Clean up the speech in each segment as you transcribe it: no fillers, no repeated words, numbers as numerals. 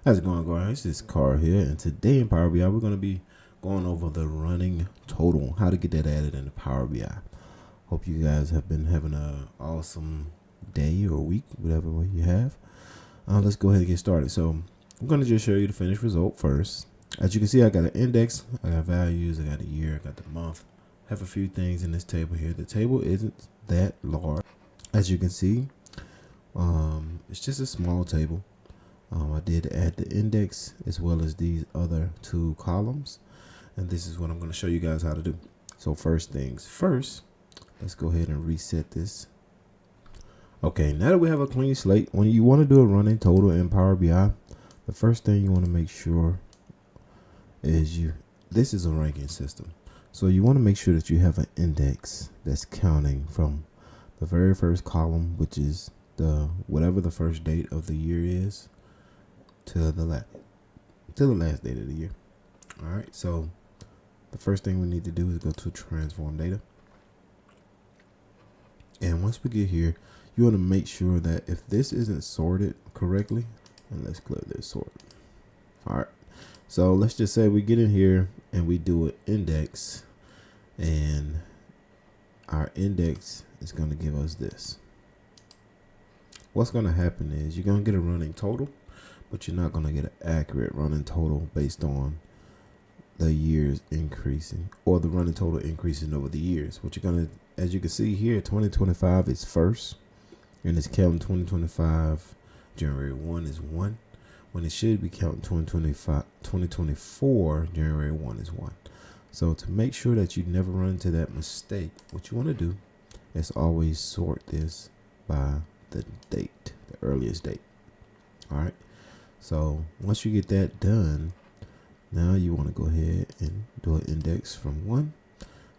How's it going, guys? It's Car here, and today in Power BI, we're going to be going over the running total, how to get that added into Power BI. Hope you guys have been having an awesome day or week, whatever way you have. Let's go ahead and get started. So I'm going to just show you the finished result first. As you can see, I got an index, I got values, I got a year, I got the month. I have a few things in this table here. The table isn't that large. As you can see, it's just a small table. I did add the index as well as these other two columns, and this is what I'm going to show you guys how to do. So first things first, let's go ahead and reset this. Okay, now that we have a clean slate, when you want to do a running total in Power BI, the first thing you want to make sure is this is a ranking system. So you want to make sure that you have an index that's counting from the very first column, which is whatever the first date of the year is, to the last date of the year. All right, so the first thing we need to do is go to transform data, and once we get here, you want to make sure that if this isn't sorted correctly, and let's clear this sort. All right, so let's just say we get in here and we do an index, and our index is going to give us this. What's going to happen is you're going to get a running total, but you're not going to get an accurate running total based on the years increasing or the running total increasing over the years. What you're going to, as you can see here, 2025 is first, and it's counting 2025 January 1 is 1, when it should be counting 2024 January 1 is 1. So to make sure that you never run into that mistake, what you want to do is always sort this by the date, the earliest date. All right. So once you get that done, now you want to go ahead and do an index from 1,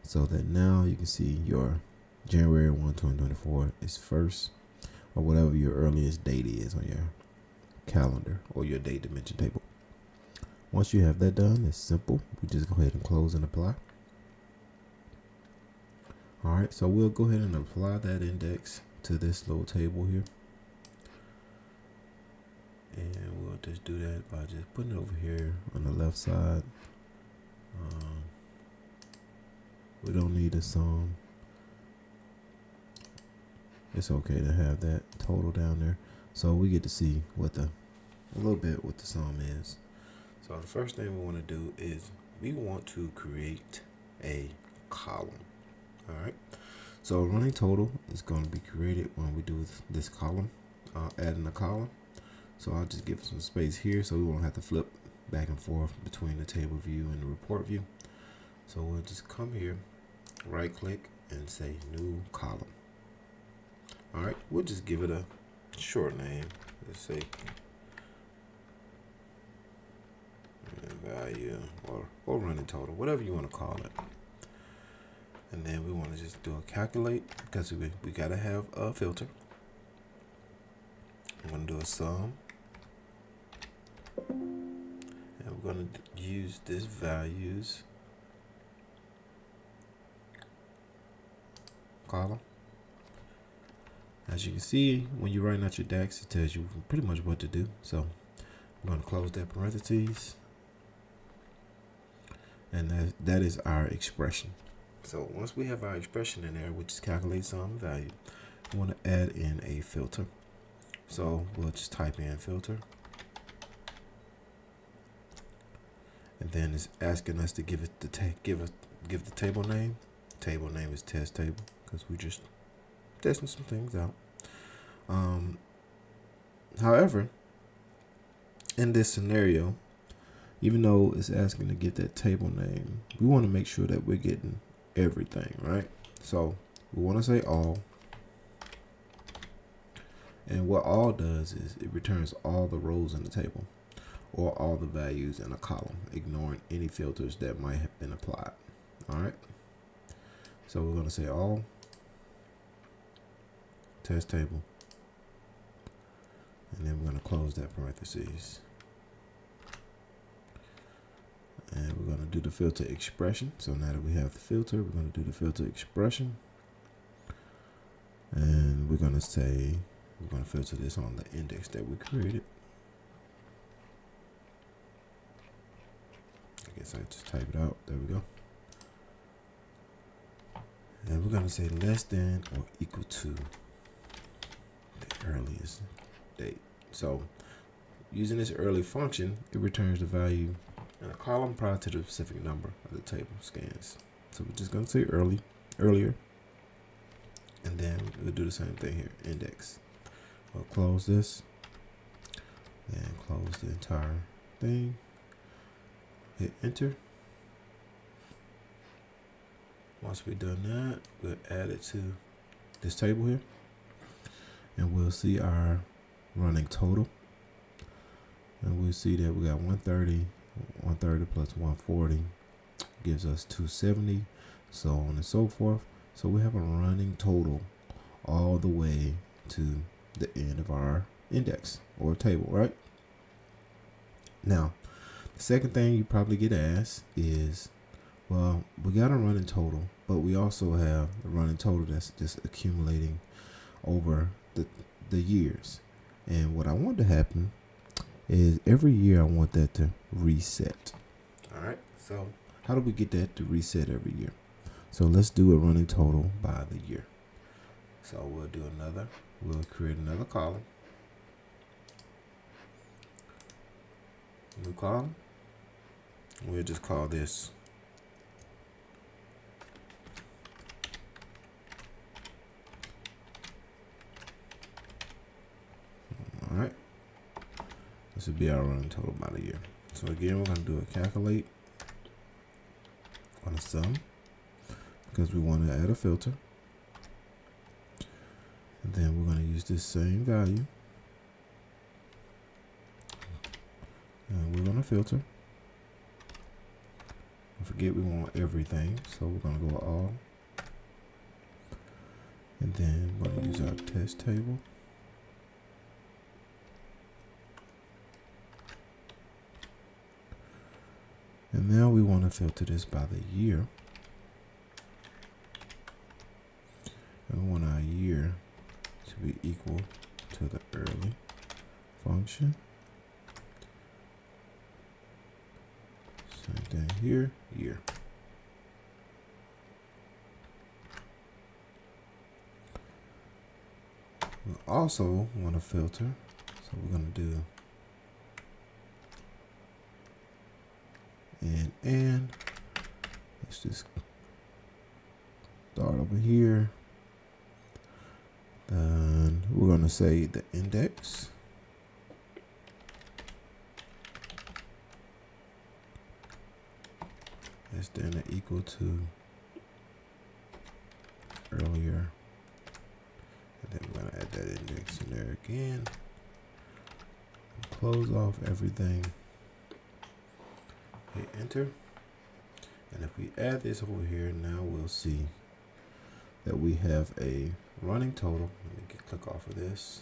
so that now you can see your January 1, 2024 is first, or whatever your earliest date is on your calendar or your date dimension table. Once you have that done, it's simple. We just go ahead and close and apply. All right, so we'll go ahead and apply that index to this little table here. And we'll just do that by just putting it over here on the left side. We don't need a sum. It's okay to have that total down there, so we get to see what a little bit what the sum is. So the first thing we want to do is we want to create a column. All right. So running total is going to be created when we do this column, adding a column. So I'll just give some space here so we won't have to flip back and forth between the table view and the report view. So we'll just come here, right click, and say new column. All right, we'll just give it a short name. Let's say value or running total, whatever you want to call it. And then we want to just do a calculate, because we got to have a filter. I'm going to do a sum. And we're going to use this values column. As you can see, when you're writing out your DAX, it tells you pretty much what to do. So I'm going to close that parentheses. And that is our expression. So once we have our expression in there, which is calculate sum value, we want to add in a filter. So we'll just type in filter. And then it's asking us to give it the give the table name. Table name is test table, because we're just testing some things out. However, in this scenario, even though it's asking to get that table name, we want to make sure that we're getting everything, right? So we want to say all. And what all does is it returns all the rows in the table, or all the values in a column, ignoring any filters that might have been applied. All right. So we're going to say all test table, and then we're going to close that parentheses. And we're going to do the filter expression. So now that we have the filter, we're going to do the filter expression. And we're going to say, we're going to filter this on the index that we created. guess I just type it out. There we go. And we're going to say less than or equal to the earliest date. So using this early function, it returns the value in a column prior to the specific number of the table scans. So we're just going to say earlier, and then we'll do the same thing here, index. We'll close this, and close the entire thing. Hit enter. Once we've done that, we'll add it to this table here, and we'll see our running total. And we'll see that we got 130 plus 140 gives us 270, so on and so forth. So we have a running total all the way to the end of our index or table, right? Now, the second thing you probably get asked is, well, we got a running total, but we also have a running total that's just accumulating over the years. And what I want to happen is every year I want that to reset. All right, so how do we get that to reset every year? So let's do a running total by the year. So we'll create another column. New column. We'll just call this all right. This would be our running total by the year. So again, we're going to do a calculate on a sum because we want to add a filter. And then we're going to use this same value. And we're going to filter. Don't forget we want everything, so we're going to go all. And then we're going to use our test table. And now we want to filter this by the year. And we want our year to be equal to the early function. Same thing here, year. We also want to filter, so we're going to do and let's just start over here. Then we're going to say the index. Less than or equal to earlier. And then we're going to add that index in there again. Close off everything. Hit enter. And if we add this over here, now we'll see that we have a running total. Let me click off of this.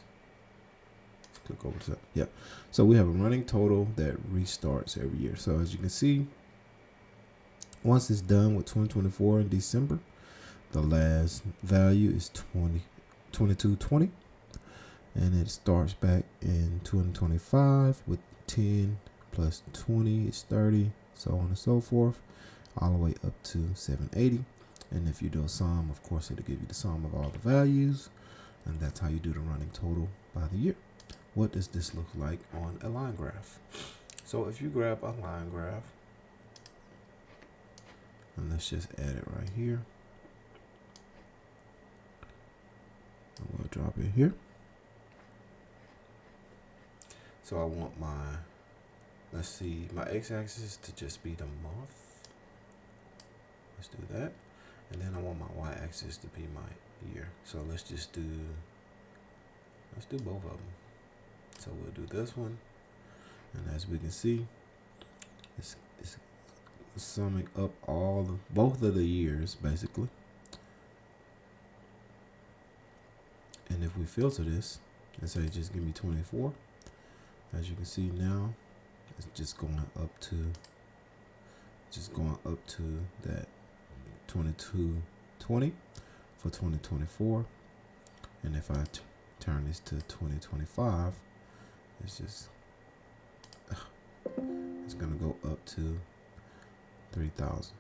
Let's click over to, yeah. So we have a running total that restarts every year. So as you can see, once it's done with 2024 in December, the last value is 2220, and it starts back in 2025 with 10 plus 20 is 30, so on and so forth, all the way up to 780. And if you do a sum, of course, it'll give you the sum of all the values, and that's how you do the running total by the year. What does this look like on a line graph? So if you grab a line graph, and let's just add it right here, and we'll drop it here. So I want my, let's see, my x-axis to just be the month. Let's do that. And then I want my y-axis to be my year. So let's do both of them. So we'll do this one. And as we can see, it's summing up both of the years, basically. And if we filter this and say just give me 24, as you can see now, it's just going up to that 2220 for 2024. And if I turn this to 2025, it's gonna go up to 3,000,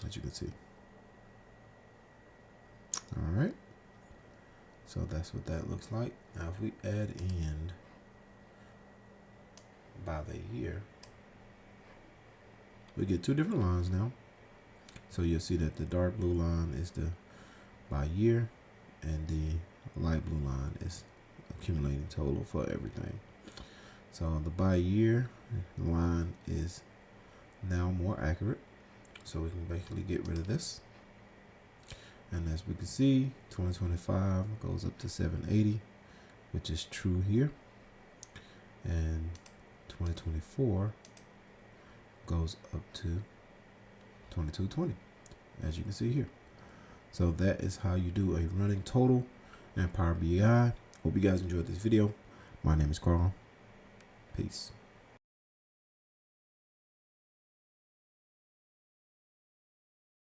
as you can see. All right. So that's what that looks like. Now, if we add in by the year, we get two different lines now. So you'll see that the dark blue line is the by year, and the light blue line is accumulating total for everything. So the by year line is now more accurate. So we can basically get rid of this. And as we can see, 2025 goes up to 780, which is true here. And 2024 goes up to 2220, as you can see here. So that is how you do a running total in Power BI. Hope you guys enjoyed this video. My name is Carl. Peace.